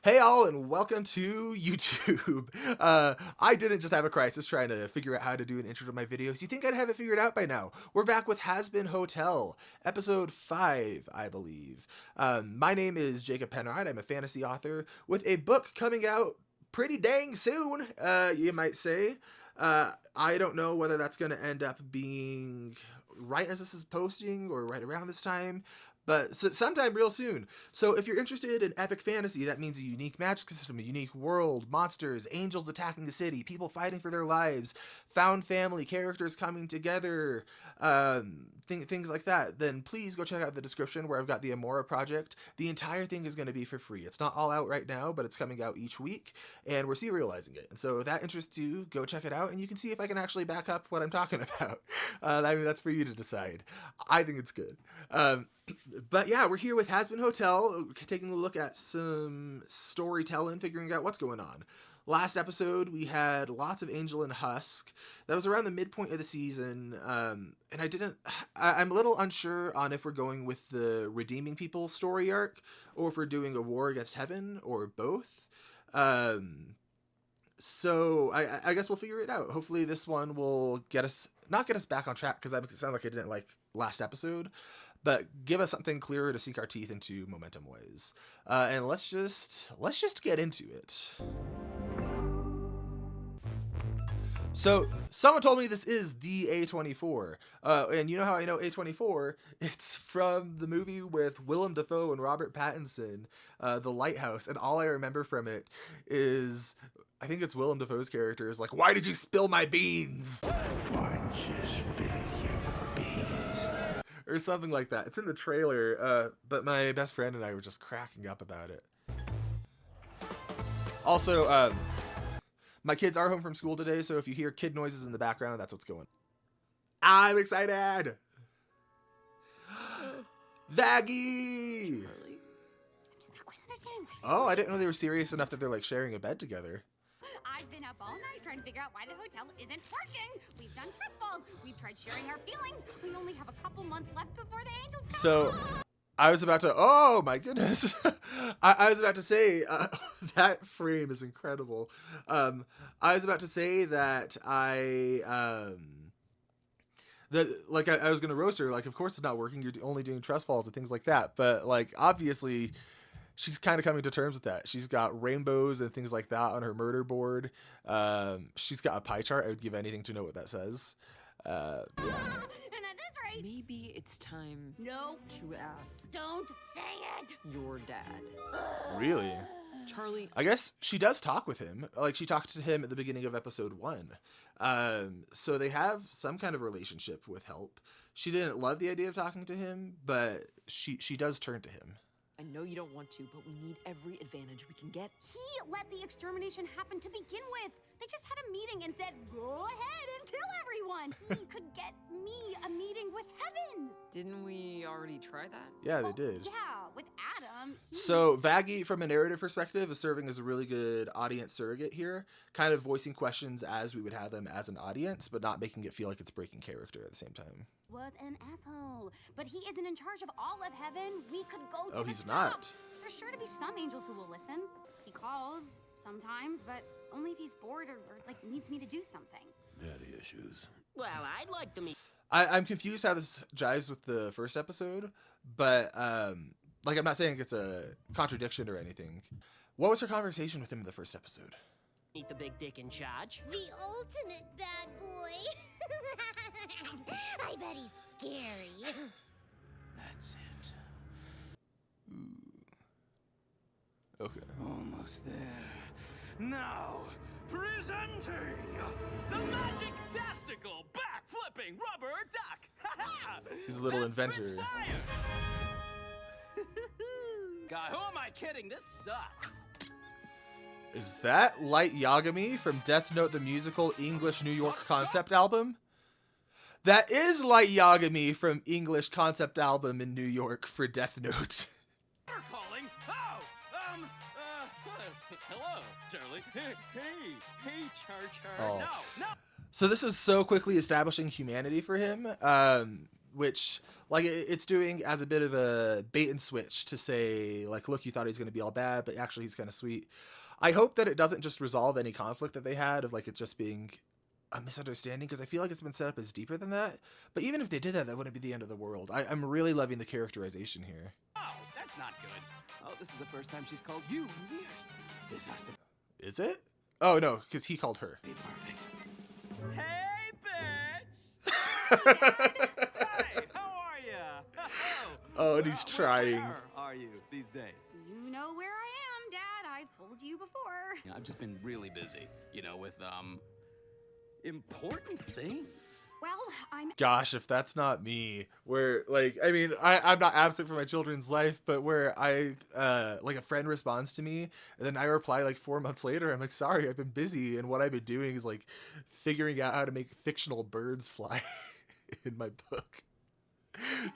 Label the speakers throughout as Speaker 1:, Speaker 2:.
Speaker 1: Hey all, and welcome to YouTube. I didn't just have a crisis trying to figure out how to do an intro to my videos. You think I'd have it figured out by now? We're back with Hazbin Hotel, episode 5, I believe. My name is Jacob Penrod. I'm a fantasy author with a book coming out pretty dang soon, you might say. I don't know whether that's going to end up being right as this is posting or right around this time, but sometime real soon. So if you're interested in epic fantasy, that means a unique magic system, a unique world, monsters, angels attacking the city, people fighting for their lives, found family, characters coming together, things like that, then please go check out the description where I've got the Amora project. The entire thing is going to be for free. It's not all out right now, but it's coming out each week, and we're serializing it. And so if that interests you, go check it out, and you can see if I can actually back up what I'm talking about. I mean, that's for you to decide. I think it's good. But yeah, we're here with Hazbin Hotel, taking a look at some storytelling, figuring out what's going on. Last episode, we had lots of Angel and Husk. That was around the midpoint of the season, and I'm a little unsure on if we're going with the Redeeming People story arc, or if we're doing a War Against Heaven, or both. So I guess we'll figure it out. Hopefully this one will not get us back on track, because that makes it sound like I didn't like last episode, but give us something clearer to sink our teeth into momentum-wise. And let's just get into it. So, someone told me this is the A24, and you know how I know A24? It's from the movie with Willem Dafoe and Robert Pattinson, The Lighthouse, and all I remember from it is, I think it's Willem Dafoe's character is like, "Why did you spill my beans?"
Speaker 2: Why'd you spill your beans?
Speaker 1: Or something like that. It's in the trailer, but my best friend and I were just cracking up about it. Also, my kids are home from school today, so if you hear kid noises in the background, that's what's going on. I'm excited! Vaggie!
Speaker 3: I'm just not quite understanding.
Speaker 1: Oh, I didn't know they were serious enough that they're like sharing a bed together.
Speaker 3: I've been up all night trying to figure out why the hotel isn't working. We've done press falls. We've tried sharing our feelings. We only have a couple months left before the angels come.
Speaker 1: So, I was about to, oh my goodness. I was about to say, that frame is incredible. I was about to say that I was going to roast her. Like, of course it's not working. You're only doing trust falls and things like that. But like, obviously she's kind of coming to terms with that. She's got rainbows and things like that on her murder board. She's got a pie chart. I would give anything to know what that says. Yeah.
Speaker 3: That's right.
Speaker 4: Maybe it's time
Speaker 3: No,
Speaker 4: to ask
Speaker 3: don't say it.
Speaker 4: your dad.
Speaker 1: Really?
Speaker 4: Charlie,
Speaker 1: I guess she does talk with him. Like, she talked to him at the beginning of episode 1. So they have some kind of relationship with help. She didn't love the idea of talking to him, but she does turn to him.
Speaker 4: I know you don't want to, but we need every advantage we can get.
Speaker 3: He let the extermination happen to begin with. They just had a meeting and said, go ahead and kill everyone. He could get me a meeting with heaven.
Speaker 4: Didn't we already try that?
Speaker 1: Yeah, they did.
Speaker 3: Yeah, with Adam.
Speaker 1: So Vaggie, from a narrative perspective, is serving as a really good audience surrogate here, kind of voicing questions as we would have them as an audience, but not making it feel like it's breaking character at the same time.
Speaker 3: Was an asshole, but he isn't in charge of all of heaven. We could go to
Speaker 1: Oh,
Speaker 3: the
Speaker 1: he's
Speaker 3: top.
Speaker 1: not.
Speaker 3: There's sure to be some angels who will listen. He calls sometimes, but only if he's bored or like needs me to do something.
Speaker 2: Daddy issues.
Speaker 5: Well, I'd like to meet.
Speaker 1: I'm confused how this jives with the first episode, but like, I'm not saying it's a contradiction or anything. What was her conversation with him in the first episode?
Speaker 5: Meet the big dick in charge.
Speaker 6: The ultimate bad boy. I bet he's scary.
Speaker 2: That's it.
Speaker 1: Okay.
Speaker 2: Almost there. Now, presenting the magic testicle back-flipping rubber duck.
Speaker 1: He's a little inventor.
Speaker 2: God, who am I kidding? This sucks.
Speaker 1: Is that Light Yagami from Death Note the Musical English New York concept album? That is Light Yagami from English concept album in New York for Death Note.
Speaker 2: You're calling? Oh, hello, Charlie. Hey, Char.
Speaker 1: Oh.
Speaker 2: No.
Speaker 1: So this is so quickly establishing humanity for him. which like it's doing as a bit of a bait and switch to say like, look, you thought he's going to be all bad, but actually he's kind of sweet. I hope that it doesn't just resolve any conflict that they had of like it just being a misunderstanding, because I feel like it's been set up as deeper than that. But even if they did that, that wouldn't be the end of the world. I'm really loving the characterization here.
Speaker 2: Oh, that's not good. Oh, this is the first time she's called you in years. This has to
Speaker 1: Is it? Oh no, because he called her.
Speaker 2: be perfect. Hey, bitch! Hey, how are ya?
Speaker 1: Oh, and he's trying.
Speaker 2: Where are you these days?
Speaker 3: You know where I am, Dad. I've told you before.
Speaker 2: You know, I've just been really busy, you know, with important things.
Speaker 3: Well, I'm
Speaker 1: Gosh, if that's not me, where like, I mean, I'm not absent from my children's life, but where I like a friend responds to me and then I reply like 4 months later, I'm like, sorry, I've been busy, and what I've been doing is like figuring out how to make fictional birds fly in my book.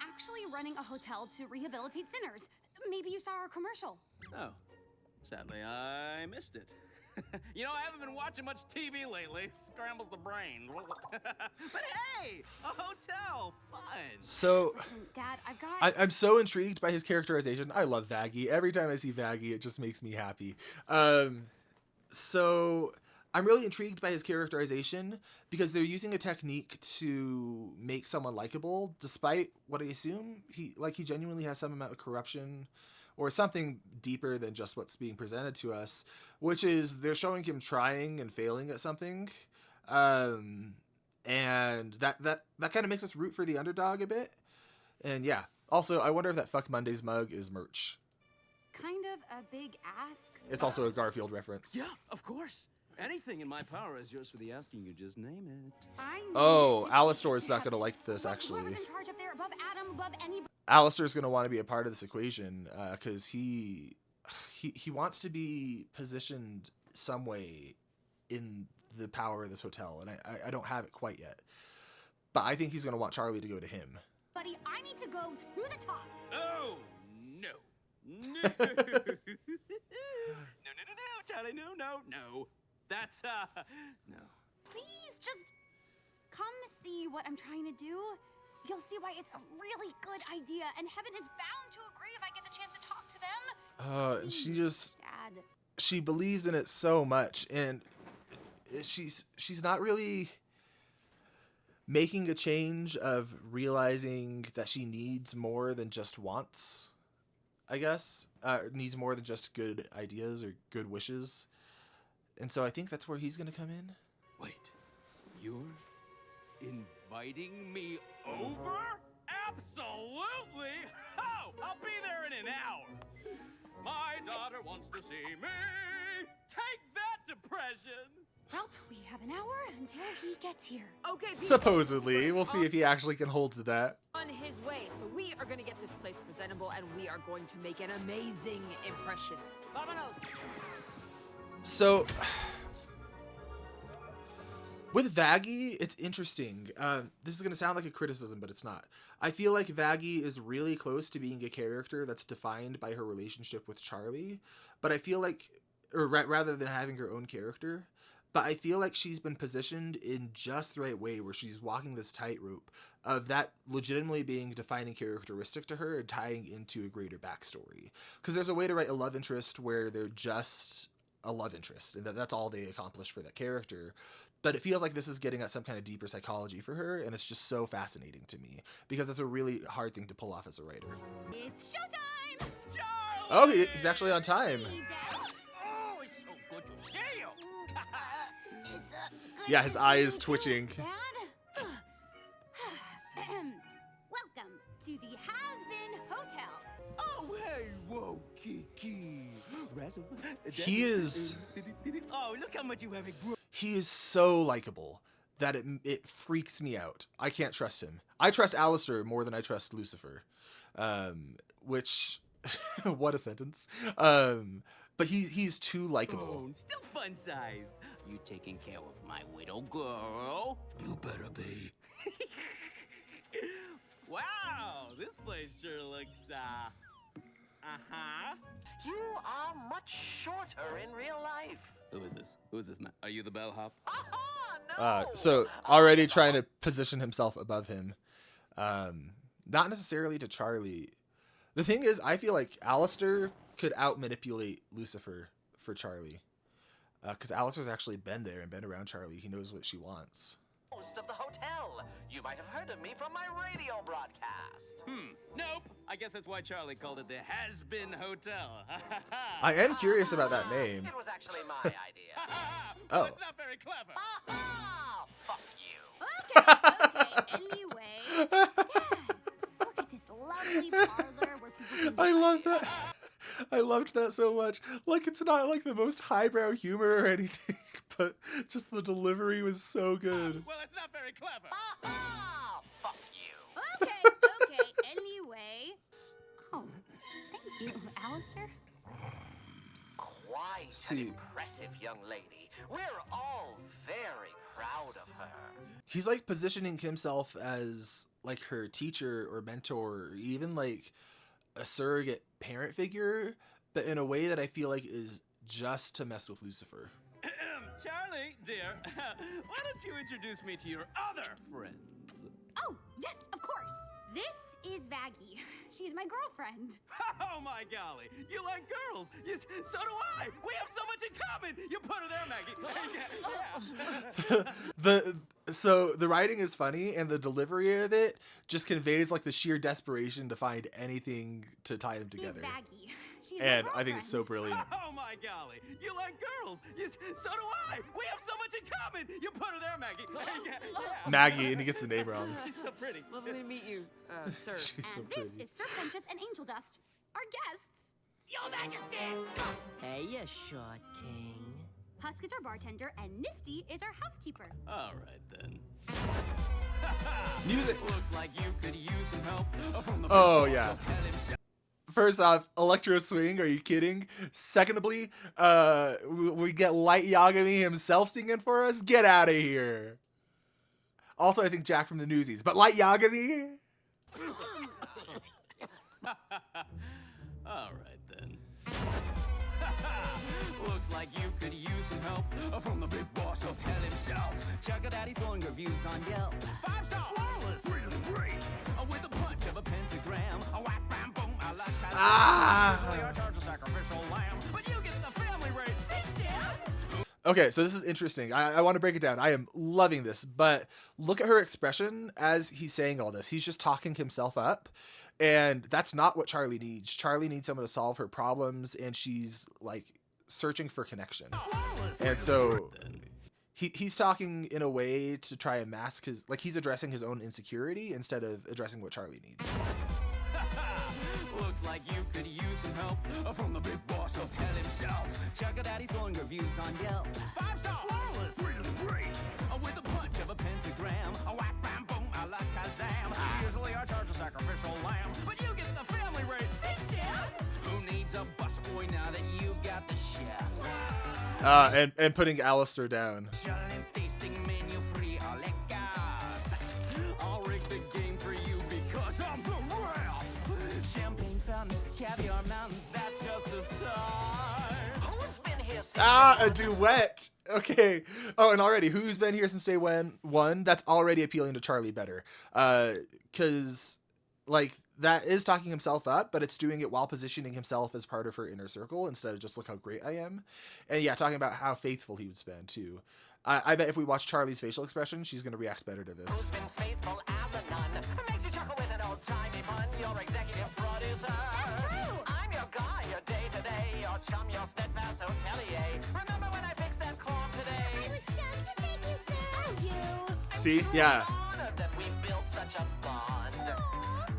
Speaker 3: actually running a hotel to rehabilitate sinners. Maybe you saw our commercial.
Speaker 2: Oh, sadly, I missed it. You know, I haven't been watching much TV lately. Scrambles the brain. But hey, a hotel, fun.
Speaker 1: So
Speaker 3: Listen, Dad, I've got.
Speaker 1: I'm so intrigued by his characterization. I love Vaggie. Every time I see Vaggie, it just makes me happy. So I'm really intrigued by his characterization because they're using a technique to make someone likable, despite what I assume he genuinely has some amount of corruption or something deeper than just what's being presented to us, which is they're showing him trying and failing at something. And that kind of makes us root for the underdog a bit. And yeah, also, I wonder if that Fuck Mondays mug is merch.
Speaker 3: Kind of a big ask.
Speaker 1: It's also a Garfield reference.
Speaker 2: Yeah, of course. Anything in my power is yours for the asking. You just name it.
Speaker 3: I need
Speaker 1: Oh,
Speaker 3: to
Speaker 1: Alistair is
Speaker 3: have-
Speaker 1: not going to like this, actually.
Speaker 3: Whoever's in charge up there, above Adam, above any.
Speaker 1: Alistair's going to want to be a part of this equation because he wants to be positioned some way in the power of this hotel, and I don't have it quite yet. But I think he's going to want Charlie to go to him.
Speaker 3: Buddy, I need to go to the top.
Speaker 2: Oh, no. No. No, Charlie, no. That's, no.
Speaker 3: Please, just come see what I'm trying to do. You'll see why it's a really good idea, and heaven is bound to agree if I get the chance to talk to them.
Speaker 1: And she
Speaker 3: Please,
Speaker 1: just
Speaker 3: Dad.
Speaker 1: she believes in it so much, and she's not really making a change of realizing that she needs more than just wants, I guess. Needs more than just good ideas or good wishes. And so I think that's where he's going to come in.
Speaker 2: Wait, you're inviting me over? Absolutely! Oh, I'll be there in an hour. My daughter wants to see me. Take that, depression.
Speaker 3: Well, we have an hour until he gets here.
Speaker 4: Okay, people,
Speaker 1: Supposedly. We'll see if he actually can hold to that.
Speaker 4: on his way. So we are going to get this place presentable, and we are going to make an amazing impression. Vámonos!
Speaker 1: So, with Vaggie, it's interesting. This is going to sound like a criticism, but it's not. I feel like Vaggie is really close to being a character that's defined by her relationship with Charlie. But I feel like, or rather than having her own character, but I feel like she's been positioned in just the right way where she's walking this tightrope of that legitimately being a defining characteristic to her and tying into a greater backstory. Because there's a way to write a love interest where they're just a love interest, and that's all they accomplish for that character. But it feels like this is getting at some kind of deeper psychology for her, and it's just so fascinating to me because it's a really hard thing to pull off as a writer.
Speaker 3: It's showtime!
Speaker 2: Charlie!
Speaker 1: Oh, he's actually on time.
Speaker 3: Hey, Dad.
Speaker 2: Oh, it's so good to see you.
Speaker 3: It's good
Speaker 1: Yeah,
Speaker 3: to
Speaker 1: his
Speaker 3: see
Speaker 1: eye
Speaker 3: you
Speaker 1: is
Speaker 3: too,
Speaker 1: twitching.
Speaker 3: Dad. Welcome to the Hazbin Hotel.
Speaker 2: Oh, hey, whoa, Kiki. Razzle.
Speaker 1: He is
Speaker 2: Oh, look how much you have grown.
Speaker 1: he is so likable that it freaks me out. I can't trust him. I trust Alistair more than I trust Lucifer. Which what a sentence. But he's too likable.
Speaker 2: Oh, still fun-sized. You taking care of my widow girl? You better be. Wow, this place sure looks, uh-huh.
Speaker 7: You are much shorter in real life.
Speaker 2: Who is this? Who is this man? Are you the bellhop?
Speaker 7: Aha, no.
Speaker 1: So already trying to position himself above him. Not necessarily to Charlie. The thing is, I feel like Alistair could out-manipulate Lucifer for Charlie. Because Alistair's actually been there and been around Charlie. He knows what she wants.
Speaker 7: Host of the hotel. You might have heard of me from my radio broadcast.
Speaker 2: Nope. I guess that's why Charlie called it the Hazbin Hotel.
Speaker 1: I am curious about that name.
Speaker 7: It was actually my idea.
Speaker 2: Well,
Speaker 1: Oh.
Speaker 2: it's not very clever.
Speaker 7: Ah, fuck you.
Speaker 3: Okay. Anyway, Dad, look at this lovely parlor where people can.
Speaker 1: I love that. I loved that so much. Like, it's not like the most highbrow humor or anything, but just the delivery was so good.
Speaker 2: Well, it's not very clever.
Speaker 7: Ah, fuck you.
Speaker 3: Okay. Anyway. Oh, thank you, Alistair.
Speaker 7: Quite
Speaker 1: See.
Speaker 7: an impressive young lady. We're all very proud of her.
Speaker 1: He's like positioning himself as like her teacher or mentor, or even like a surrogate parent figure, but in a way that I feel like is just to mess with Lucifer.
Speaker 2: Charlie, dear, why don't you introduce me to your other friends?
Speaker 3: Oh, yes, of course. This is Vaggie. She's my girlfriend.
Speaker 2: Oh my golly, you like girls. So do I. We have so much in common. You put her there, Maggie.
Speaker 1: So the writing is funny, and the delivery of it just conveys like the sheer desperation to find anything to tie them
Speaker 3: He's
Speaker 1: together.
Speaker 3: Vaggie. She's
Speaker 1: And
Speaker 3: my
Speaker 1: I think it's so
Speaker 3: girlfriend.
Speaker 1: brilliant.
Speaker 2: Oh my golly, you like girls. So do I. We have so much in common. You put her there, Maggie.
Speaker 1: Maggie, and he gets the name wrong.
Speaker 2: She's so pretty.
Speaker 4: Lovely to meet you, sir.
Speaker 1: She's so
Speaker 3: And this
Speaker 1: pretty.
Speaker 3: is Sir Prentice and Angel Dust, our guests.
Speaker 2: Your Majesty.
Speaker 5: Hey, you short king.
Speaker 3: Husk is our bartender, and Nifty is our housekeeper.
Speaker 2: All right then.
Speaker 1: Music.
Speaker 2: Looks like you could use some help from the
Speaker 1: Oh,
Speaker 2: big boss
Speaker 1: yeah.
Speaker 2: of hell himself.
Speaker 1: First off, Electro Swing, are you kidding? Secondly, we get Light Yagami himself singing for us? Get out of here. Also, I think Jack from the Newsies, but Light Yagami?
Speaker 2: All right then. Looks like you could use some help from the big boss of hell himself. Check out Daddy's glowing reviews on Yelp. 5-star flawless, really great. With a punch of a pentagram, a whap bam boom, I like that. Usually I charge a sacrificial lamb, but you get the family rate. Thanks, Dad.
Speaker 1: Okay, so this is interesting. I want to break it down. I am loving this, but look at her expression as he's saying all this. He's just talking himself up, and that's not what Charlie needs. Charlie needs someone to solve her problems, and she's like searching for connection. And so he's talking in a way to try and mask his, like he's addressing his own insecurity instead of addressing what Charlie needs.
Speaker 2: Looks like you could use some help from the big boss of hell himself. Check out Daddy's glowing reviews on Yelp. 5-star flawless, really great. With a punch of a pentagram, a whap bam boom, I like Kazam. Usually I charge a sacrificial lamb, but you get the family rate. Thanks, Dad. Who needs a busboy now that you've got the chef?
Speaker 1: And putting Alistair down.
Speaker 2: Challenge tasting menu free, a la carte. I'll rig the game for you because I'm the ref. Champagne fountains, caviar mountains, that's just a start.
Speaker 7: Who's been here since
Speaker 1: A duet. Okay. Oh, and already, who's been here since day one? That's already appealing to Charlie better. Because, like, that is talking himself up, but it's doing it while positioning himself as part of her inner circle instead of just look how great I am. And yeah, talking about how faithful he would been too. I bet if we watch Charlie's facial expression, she's going to react better to
Speaker 7: Who's
Speaker 1: this.
Speaker 7: been faithful as a nun? Makes you chuckle with an old-timey pun. Your executive producer.
Speaker 3: That's true.
Speaker 7: I'm your guy, your day-to-day, your chum, your steadfast hotelier. Remember when I fixed that corn
Speaker 6: I
Speaker 7: today?
Speaker 6: was stunned. Thank you, sir. Thank you.
Speaker 1: See? Yeah.
Speaker 7: Honored that we built such a bond.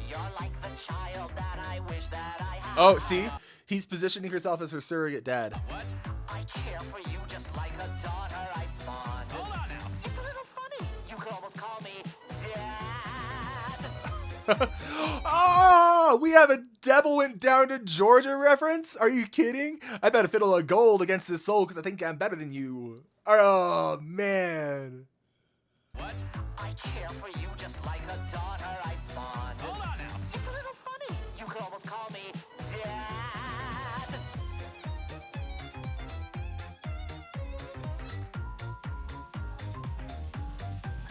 Speaker 7: You're like the child that I wish that I had.
Speaker 1: Oh, see? He's positioning herself as her surrogate dad.
Speaker 2: What?
Speaker 7: I care for you just like a daughter I spawned.
Speaker 2: Hold on now.
Speaker 7: It's a little funny. You could almost call me Dad.
Speaker 1: Oh, we have a Devil Went Down to Georgia reference? Are you kidding? I bet a fiddle of gold against his soul because I think I'm better than you. Oh, man.
Speaker 2: What?
Speaker 7: I care for you just like a daughter I spawned.
Speaker 2: Hold on now.
Speaker 7: It's a little funny. You could almost call me Dad.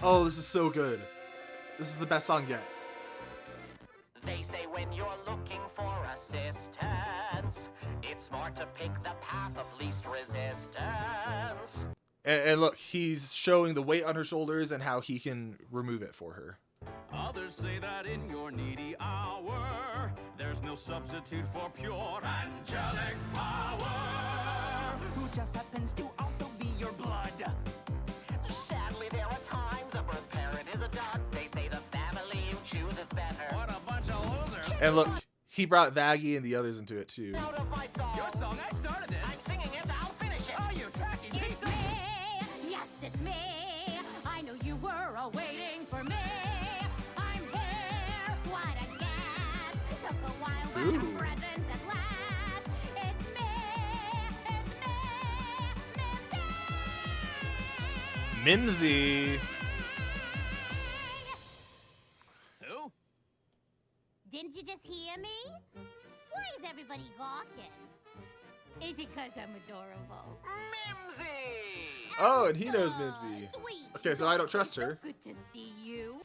Speaker 1: Oh, this is so good. This is the best song yet.
Speaker 7: when you're looking for assistance. It's smart to pick the path of least resistance.
Speaker 1: And look, he's showing the weight on her shoulders and how he can remove it for her.
Speaker 2: Others say that in your needy hour, there's no substitute for pure angelic power. Who just happens to also be your blood.
Speaker 7: Sadly, there are times a birth parent is a dud. They say the family you choose is better.
Speaker 2: What a bunch of losers.
Speaker 1: And look, he brought Vaggie and the others into it too.
Speaker 7: Out of my song.
Speaker 2: Your song, I started this.
Speaker 7: I'm singing it, I'll finish it.
Speaker 2: Oh, you tacky piece
Speaker 6: It's
Speaker 2: of...
Speaker 6: me. Yes, it's me. I know you were all waiting for me. I'm here. What a guess. Took a while, but
Speaker 1: Ooh.
Speaker 6: I'm present at last. It's me. It's me.
Speaker 1: Mimsy.
Speaker 2: Who?
Speaker 3: Didn't you just hear me? Why is everybody gawking? Is it 'cause I'm adorable?
Speaker 7: Mimsy!
Speaker 1: Oh, and he knows Mimsy.
Speaker 3: Sweet.
Speaker 1: Okay, so I don't trust her.
Speaker 6: Good to see you.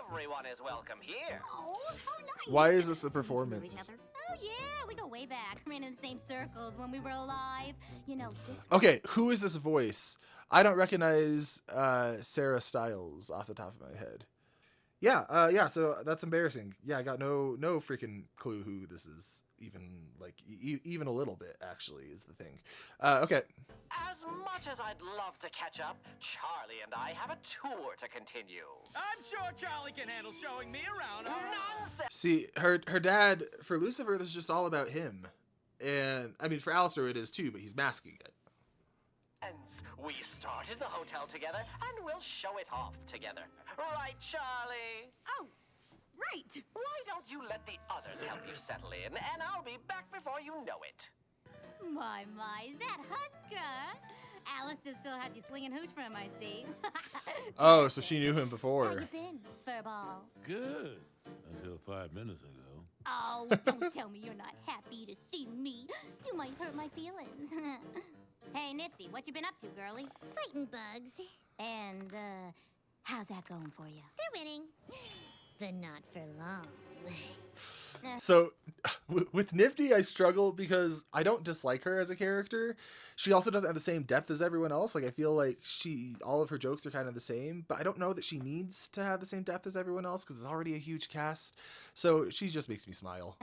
Speaker 7: Everyone is welcome here.
Speaker 3: Oh, how nice.
Speaker 1: Why is this a performance?
Speaker 3: Oh, yeah, we go way back. Ran in the same circles when we were alive. You know, this
Speaker 1: Okay, who is this voice? I don't recognize Sarah Styles off the top of my head. Yeah, so that's embarrassing. Yeah, I got no freaking clue who this is, even like even a little bit actually is the thing. Okay.
Speaker 7: As much as I'd love to catch up, Charlie and I have a tour to continue.
Speaker 2: I'm sure Charlie can handle showing me around.
Speaker 7: Nonsense!
Speaker 1: See, her dad, for Lucifer, this is just all about him. And I mean for Alistair it is too, but he's masking it.
Speaker 7: We started the hotel together, and we'll show it off together. Right, Charlie?
Speaker 3: Oh, right.
Speaker 7: Why don't you let the others help you settle in, and I'll be back before you know it.
Speaker 3: My, is that Husker? Alistair still has you slinging hooch for him, I see.
Speaker 1: Oh, so she knew him
Speaker 3: How
Speaker 1: before.
Speaker 3: you been, furball?
Speaker 8: Good. Until 5 minutes ago.
Speaker 3: Oh, don't tell me you're not happy to see me. You might hurt my feelings. Hey, Nifty, what you been up to, girlie?
Speaker 6: Fighting bugs.
Speaker 3: And, how's that going for you?
Speaker 6: They're winning. But not for long.
Speaker 1: So with Nifty, I struggle because I don't dislike her as a character. She also doesn't have the same depth as everyone else. Like I feel like all of her jokes are kind of the same, but I don't know that she needs to have the same depth as everyone else because it's already a huge cast. So she just makes me smile.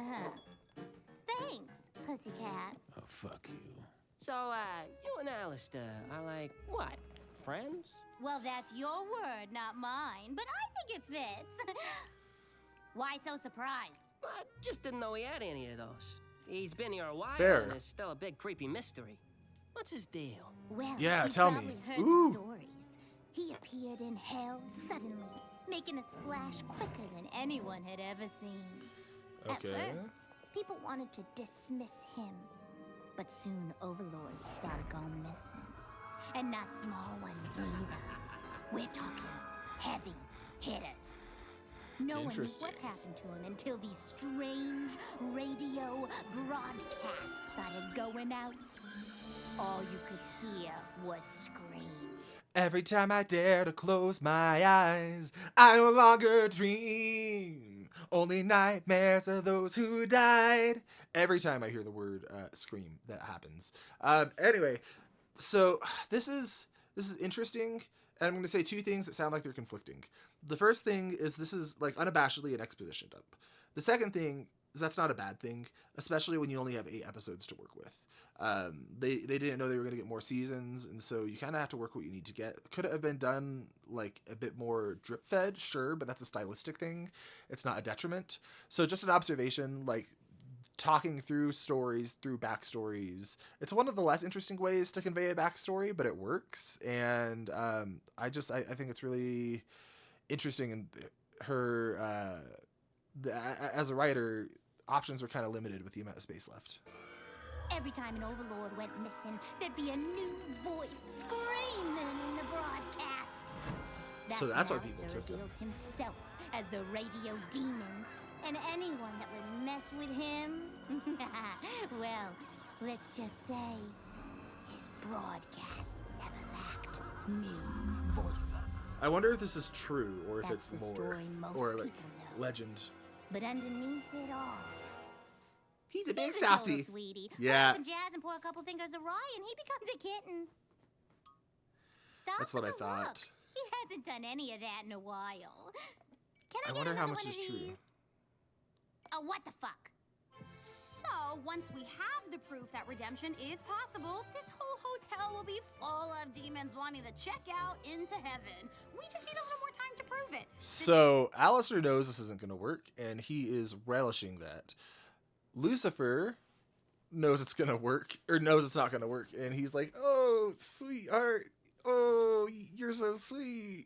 Speaker 3: Thanks, pussycat.
Speaker 8: Oh, fuck you.
Speaker 5: So, you and Alistair are like, what? Friends?
Speaker 3: Well, that's your word, not mine, but I think it fits. Why so surprised?
Speaker 5: I just didn't know he had any of those. He's been here a while,
Speaker 1: Fair.
Speaker 5: and it's still a big creepy mystery. What's his deal?
Speaker 3: Well,
Speaker 1: Yeah,
Speaker 3: you've
Speaker 1: tell me.
Speaker 3: probably heard
Speaker 1: Ooh.
Speaker 3: the stories. He appeared in hell suddenly, making a splash quicker than anyone had ever seen.
Speaker 1: Okay.
Speaker 3: At first, people wanted to dismiss him, but soon overlords started going missing. And not small ones neither. We're talking heavy hitters. No one knew
Speaker 1: Interesting.
Speaker 3: what happened to him until these strange radio broadcasts started going out. All you could hear was screams.
Speaker 1: Every time I dare to close my eyes, I no longer dream. Only nightmares of those who died. Every time I hear the word scream, that happens. Anyway, so this is interesting, and I'm going to say two things that sound like they're conflicting. The first thing is this is like unabashedly an exposition dump. The second thing is that's not a bad thing, especially when you only have 8 episodes to work with. They didn't know they were going to get more seasons, and so you kind of have to work what you need to get. Could it have been done like a bit more drip fed? Sure, but that's a stylistic thing. It's not a detriment. So just an observation, like talking through stories, through backstories. It's one of the less interesting ways to convey a backstory, but it works. And I think it's really interesting, and her as a writer, options were kind of limited with the amount of space left.
Speaker 3: Every time an overlord went missing, there'd be a new voice screaming in the broadcast.
Speaker 1: So that's why
Speaker 3: when
Speaker 1: people
Speaker 3: Alistair
Speaker 1: took him.
Speaker 3: revealed himself as the radio demon, and anyone that would mess with him, well, let's just say his broadcast never lacked new voices.
Speaker 1: I wonder if this is true or if
Speaker 3: That's
Speaker 1: it's
Speaker 3: the
Speaker 1: lore
Speaker 3: story most
Speaker 1: or like
Speaker 3: people know.
Speaker 1: legend.
Speaker 3: But underneath it all,
Speaker 1: He's a big
Speaker 3: he's a total
Speaker 1: softy.
Speaker 3: sweetie.
Speaker 1: Yeah.
Speaker 3: Pour some jazz and pour a couple fingers of rye, and he becomes a kitten. Stop
Speaker 1: That's what
Speaker 3: with
Speaker 1: I
Speaker 3: the
Speaker 1: thought.
Speaker 3: looks. He hasn't done any of that in a while. Can I
Speaker 1: I
Speaker 3: get
Speaker 1: wonder how
Speaker 3: another
Speaker 1: much
Speaker 3: one
Speaker 1: is
Speaker 3: of
Speaker 1: true.
Speaker 3: these? Oh, what the fuck?
Speaker 6: So, once we have the proof that redemption is possible, this whole hotel will be full of demons wanting to check out into heaven. We just need a little more time to prove it.
Speaker 1: So Alistair knows this isn't going to work, and he is relishing that. Lucifer knows it's going to work, or knows it's not going to work, and he's like, "Oh, sweetheart. Oh, you're so sweet."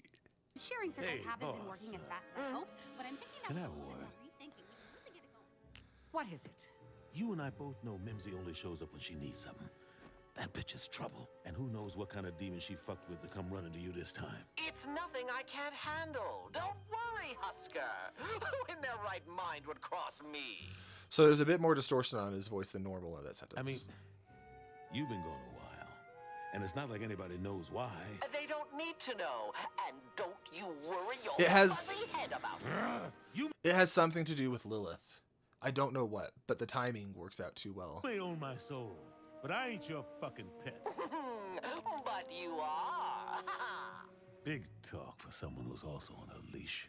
Speaker 6: Sharing circles
Speaker 8: Hey,
Speaker 6: haven't been
Speaker 8: boss.
Speaker 6: working as fast as I hoped, but I'm thinking that
Speaker 8: Can I
Speaker 6: with
Speaker 8: have
Speaker 6: a
Speaker 8: a
Speaker 6: little bit
Speaker 8: word?
Speaker 6: more rethinking, we can really get it going.
Speaker 4: What is it?
Speaker 8: You and I both know Mimsy only shows up when she needs something. That bitch is trouble. And who knows what kind of demon she fucked with to come running to you this time.
Speaker 7: It's nothing I can't handle. Don't worry, Husker. Who in their right mind would cross me?
Speaker 1: So there's a bit more distortion on his voice than normal in that sentence.
Speaker 8: I mean, you've been gone a while. And it's not like anybody knows why.
Speaker 7: They don't need to know. And don't you worry your
Speaker 1: It has-
Speaker 7: fuzzy head about it.
Speaker 1: it has something to do with Lilith. I don't know what, but the timing works out too well.
Speaker 8: You may own my soul, but I ain't your fucking pet.
Speaker 7: But you are.
Speaker 8: Big talk for someone who's also on a leash.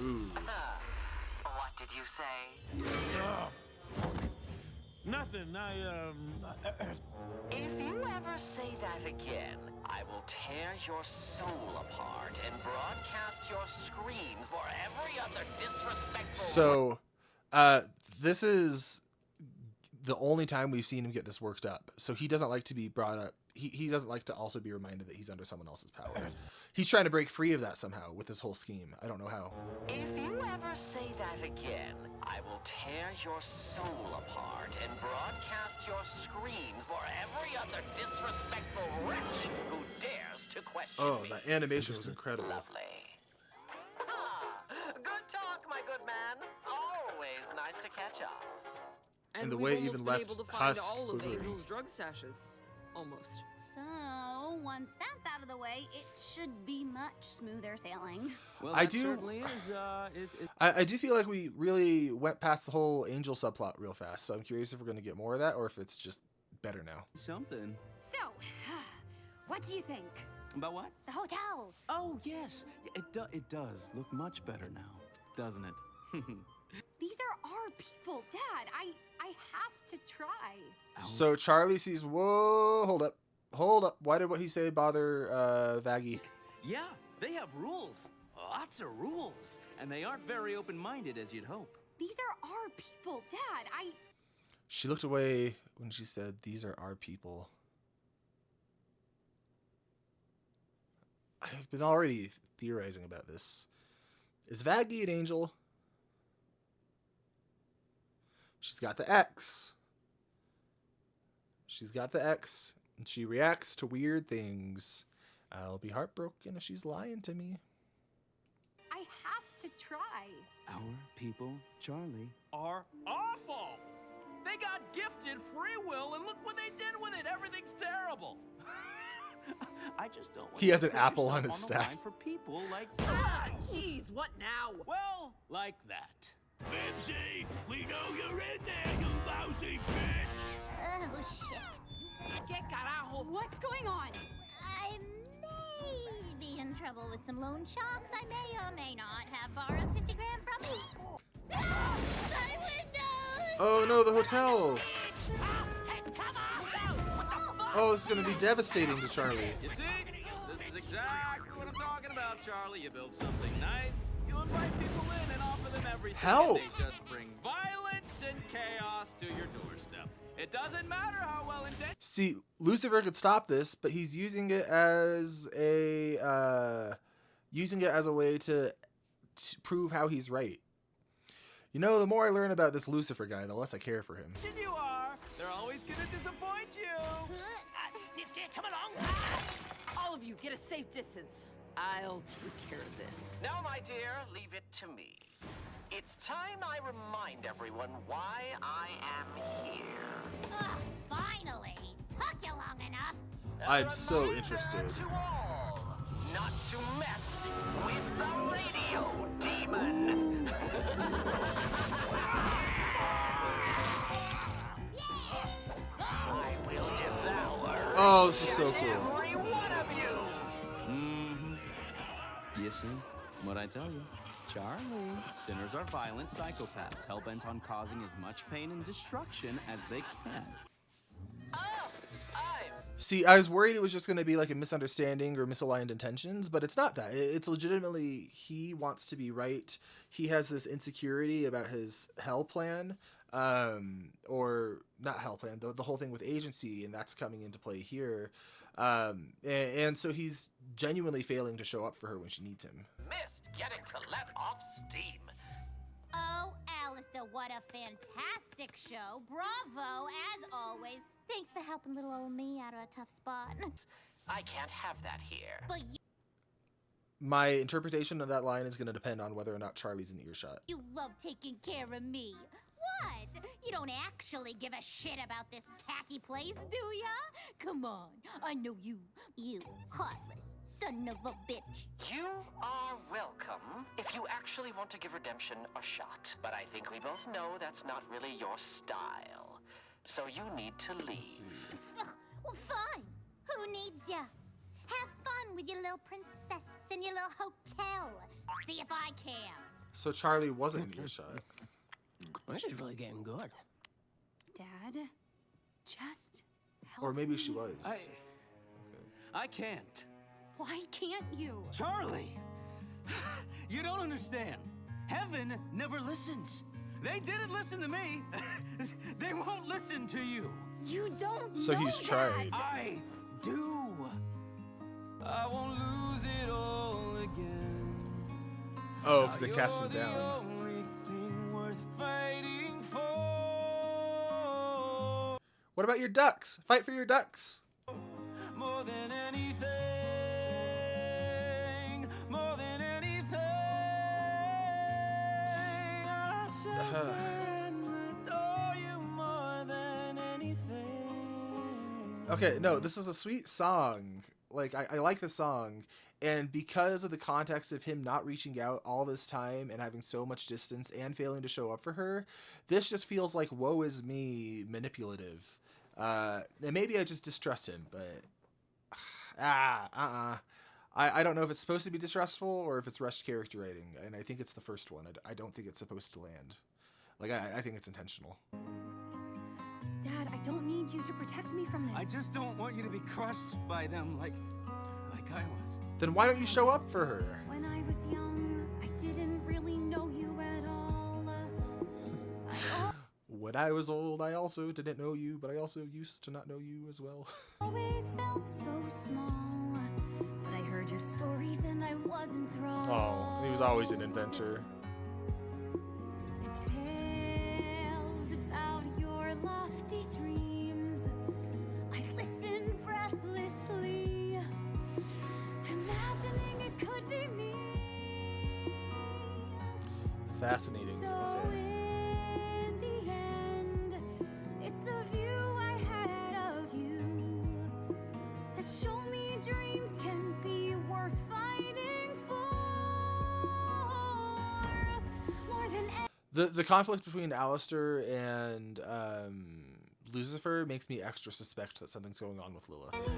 Speaker 1: Ooh.
Speaker 7: What did you say?
Speaker 8: Nothing.
Speaker 7: If you ever say that again, I will tear your soul apart and broadcast your screams for every other disrespectful.
Speaker 1: So, this is the only time we've seen him get this worked up. So he doesn't like to be brought up. He doesn't like to also be reminded that he's under someone else's power. He's trying to break free of that somehow with this whole scheme. I don't know how.
Speaker 7: If you ever say that again, I will tear your soul apart and broadcast your screams for every other disrespectful wretch who dares to question
Speaker 1: Oh,
Speaker 7: me.
Speaker 1: that animation was incredible.
Speaker 7: Lovely. Good talk, my good man. Always nice to catch up.
Speaker 1: And the
Speaker 4: we've
Speaker 1: way it
Speaker 4: almost
Speaker 1: even
Speaker 4: been
Speaker 1: left
Speaker 4: able to find
Speaker 1: Husk
Speaker 4: all of
Speaker 1: quivering.
Speaker 4: Angel's drug stashes. Almost.
Speaker 6: So, once that's out of the way, it should be much smoother sailing.
Speaker 2: Well,
Speaker 1: I
Speaker 2: that
Speaker 1: do-
Speaker 2: certainly is
Speaker 1: I do feel like we really went past the whole Angel subplot real fast. So I'm curious if we're going to get more of that or if it's just better now.
Speaker 2: something.
Speaker 6: So, what do you think?
Speaker 2: About what?
Speaker 6: The hotel.
Speaker 2: Oh, yes. It does look much better now, doesn't it?
Speaker 6: These are our people, Dad. I have to try.
Speaker 1: So Charlie sees, whoa, hold up. Why did what he say bother Vaggie?
Speaker 2: Yeah, they have rules. Lots of rules. And they aren't very open-minded, as you'd hope.
Speaker 6: These are our people, Dad.
Speaker 1: She looked away when she said, "These are our people." I've been already theorizing about this. Is Vaggie an angel? She's got the X. She's got the X, and she reacts to weird things. I'll be heartbroken if she's lying to me.
Speaker 6: I have to try.
Speaker 2: Our people, Charlie, are awful. They got gifted free will, and look what they did with it. Everything's terrible. I just don't want
Speaker 1: He
Speaker 2: you
Speaker 1: has
Speaker 2: to
Speaker 1: an
Speaker 2: put
Speaker 1: apple on
Speaker 2: yourself
Speaker 1: his
Speaker 2: the
Speaker 1: staff.
Speaker 2: line for people like
Speaker 4: Ah, jeez, what now?
Speaker 2: well, like that.
Speaker 8: Mimsy, we know you're in there, you lousy bitch!
Speaker 3: Oh, shit.
Speaker 4: Get carajo.
Speaker 6: What's going on?
Speaker 3: I may be in trouble with some loan sharks. I may or may not have borrowed 50 grand from me. Ah, my windows!
Speaker 1: Oh no, the hotel!
Speaker 4: Take cover! What the fuck?
Speaker 1: Oh, this is gonna be devastating to Charlie.
Speaker 2: You see? This is exactly what I'm talking about, Charlie. You build something nice, you invite people in and offer them everything.
Speaker 1: Help!
Speaker 2: And they just bring violence and chaos to your doorstep. It doesn't matter how well intentioned.
Speaker 1: See, Lucifer could stop this, but he's using it as a way to prove how he's right. You know, the more I learn about this Lucifer guy, the less I care for him.
Speaker 2: You are. They're always gonna disappoint you.
Speaker 4: Nifty, come along. All of you, get a safe distance. I'll take care of this.
Speaker 7: Now, my dear, leave it to me. It's time I remind everyone why I am here.
Speaker 3: Ugh, finally. Took you long enough.
Speaker 1: I'm so
Speaker 7: Reminder
Speaker 1: interested.
Speaker 7: To all, not to mess with the radio demon.
Speaker 1: Oh, this is so cool.
Speaker 7: Every one of you.
Speaker 2: You see? What'd I tell you? Charlie. Sinners are violent psychopaths, hell-bent on causing as much pain and destruction as they can.
Speaker 1: See, I was worried it was just going to be like a misunderstanding or misaligned intentions, but it's not that. It's legitimately he wants to be right. He has this insecurity about his hell plan, or not hell plan, the whole thing with agency, and that's coming into play here. And so he's genuinely failing to show up for her when she needs him.
Speaker 7: Missed getting to let off steam.
Speaker 3: Oh, Alistair, what a fantastic show. Bravo, as always. Thanks for helping little old me out of a tough spot.
Speaker 7: I can't have that here.
Speaker 3: But
Speaker 1: My interpretation of that line is going to depend on whether or not Charlie's in earshot.
Speaker 3: you love taking care of me. What? You don't actually give a shit about this tacky place, do ya? Come on, I know you. You heartless son of a bitch.
Speaker 7: You are welcome if you actually want to give redemption a shot. But I think we both know that's not really your style. So you need to leave.
Speaker 3: Well, fine. Who needs ya? Have fun with your little princess in your little hotel. See if I can.
Speaker 1: So Charlie wasn't in earshot.
Speaker 5: This is really getting good.
Speaker 6: Dad, just help
Speaker 1: Or maybe
Speaker 6: me.
Speaker 1: she was.
Speaker 2: I can't.
Speaker 6: Why can't you?
Speaker 2: Charlie! You don't understand. Heaven never listens. They didn't listen to me. They won't listen to you.
Speaker 6: You don't
Speaker 1: So
Speaker 6: know
Speaker 1: he's tried.
Speaker 2: I do. I won't lose it all again.
Speaker 1: Oh, because they cast him
Speaker 2: You're the
Speaker 1: down.
Speaker 2: only thing worth fighting for.
Speaker 1: What about your ducks? Fight for your ducks.
Speaker 2: More than anything. More than anything. I shelter and adore you more than anything.
Speaker 1: Okay, no, this is a sweet song. Like, I like the song. And because of the context of him not reaching out all this time and having so much distance and failing to show up for her, this just feels like woe is me manipulative. And maybe I just distrust him, but I don't know if it's supposed to be distrustful or if it's rushed character writing, and I think it's the first one. I don't think it's supposed to land. Like, I think it's intentional.
Speaker 6: Dad, I don't need you to protect me from this.
Speaker 2: I just don't want you to be crushed by them like I was.
Speaker 1: Then why don't you show up for her?
Speaker 6: When I was young, I didn't really know you at all.
Speaker 1: When I was old, I also didn't know you, but I also used to not know you as well.
Speaker 6: Always felt so small, but I heard your stories and I was enthralled.
Speaker 1: Oh, he was always an inventor.
Speaker 6: The tales about your lofty dreams, I listened breathlessly, imagining it could be me.
Speaker 1: Fascinating.
Speaker 6: So
Speaker 1: Okay.
Speaker 6: in the end, it's the view I had of you that show me dreams can be worth fighting for. More than
Speaker 1: The conflict between Alistair and Lucifer makes me extra suspect that something's going on with Lilith.
Speaker 6: anything,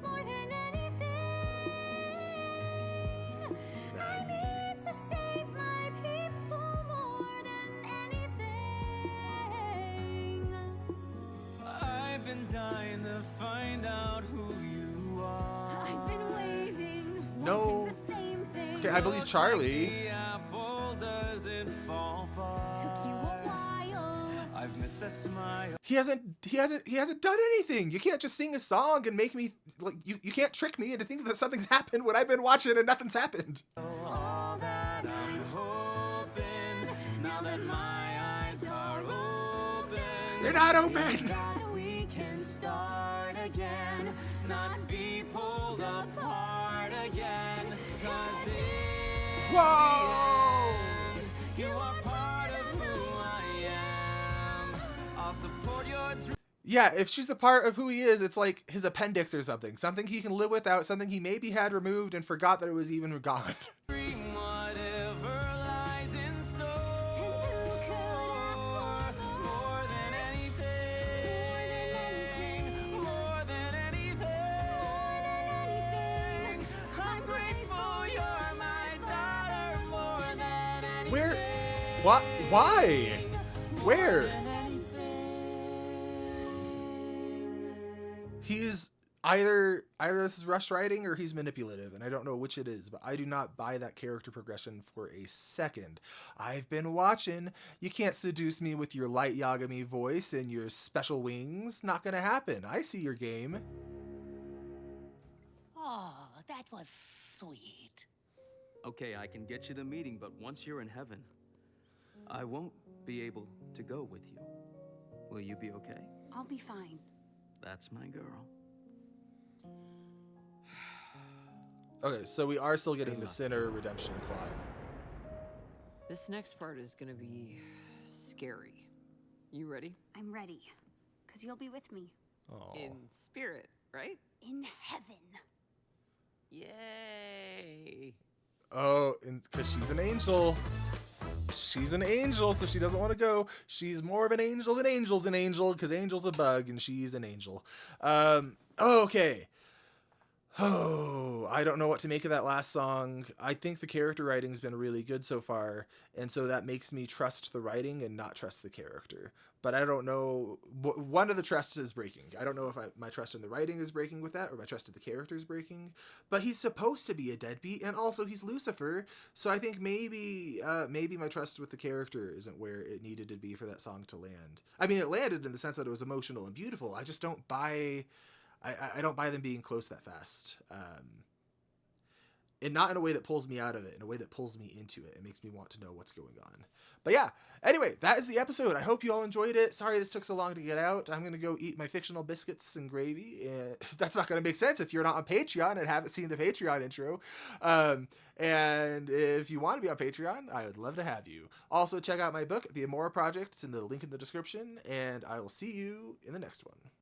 Speaker 6: more than anything, I need to save my people more than anything.
Speaker 2: I've been dying to find out who you are.
Speaker 6: I've been waiting,
Speaker 1: No.
Speaker 6: wanting the same thing.
Speaker 1: Okay, I believe Charlie.
Speaker 2: The apple doesn't fall far.
Speaker 6: Took you a while.
Speaker 2: I've missed that smile.
Speaker 1: He hasn't done anything. You can't just sing a song and make me like you can't trick me into thinking that something's happened when I've been watching and nothing's happened.
Speaker 2: All that I'm hoping, now that my eyes are open.
Speaker 1: They're not open.
Speaker 2: That we can start again, not be pulled apart again. 'Cause in
Speaker 1: Whoa!
Speaker 2: the end, you are part of who I am. I'll support your dreams.
Speaker 1: Yeah, if she's a part of who he is, it's like his appendix or something. Something he can live without, something he maybe had removed and forgot that it was even gone.
Speaker 2: Whatever lies in store.
Speaker 6: And who could ask for
Speaker 2: More than anything.
Speaker 1: What? Why? Where? He's either this is rush writing or he's manipulative, and I don't know which it is, but I do not buy that character progression for a second. I've been watching. You can't seduce me with your light Yagami voice and your special wings. Not gonna happen. I see your game.
Speaker 9: Oh, that was sweet.
Speaker 2: Okay, I can get you the meeting, but once you're in heaven, I won't be able to go with you. Will you be okay?
Speaker 6: I'll be fine.
Speaker 2: That's my girl.
Speaker 1: Okay, so we are still getting the Sinner redemption plot.
Speaker 4: This next part is gonna be scary. You ready?
Speaker 6: I'm ready. Because you'll be with me.
Speaker 1: Oh.
Speaker 4: In spirit, right?
Speaker 6: In heaven.
Speaker 4: Yay!
Speaker 1: Oh, because she's an angel. She's an angel, so she doesn't want to go. She's more of an angel than Angel's an angel, because Angel's a bug and she's an angel. Okay. Oh, I don't know what to make of that last song. I think the character writing's been really good so far, and so that makes me trust the writing and not trust the character. But I don't know. One of the trusts is breaking. I don't know if my trust in the writing is breaking with that, or my trust in the character is breaking. But he's supposed to be a deadbeat, and also he's Lucifer. So I think maybe my trust with the character isn't where it needed to be for that song to land. I mean, it landed in the sense that it was emotional and beautiful. I just don't buy. I don't buy them being close that fast. And not in a way that pulls me out of it, in a way that pulls me into it. It makes me want to know what's going on. But yeah, anyway, that is the episode. I hope you all enjoyed it. Sorry this took so long to get out. I'm going to go eat my fictional biscuits and gravy. And that's not going to make sense if you're not on Patreon and haven't seen the Patreon intro. And if you want to be on Patreon, I would love to have you. Also, check out my book, The Amora Project. It's in the link in the description. And I will see you in the next one.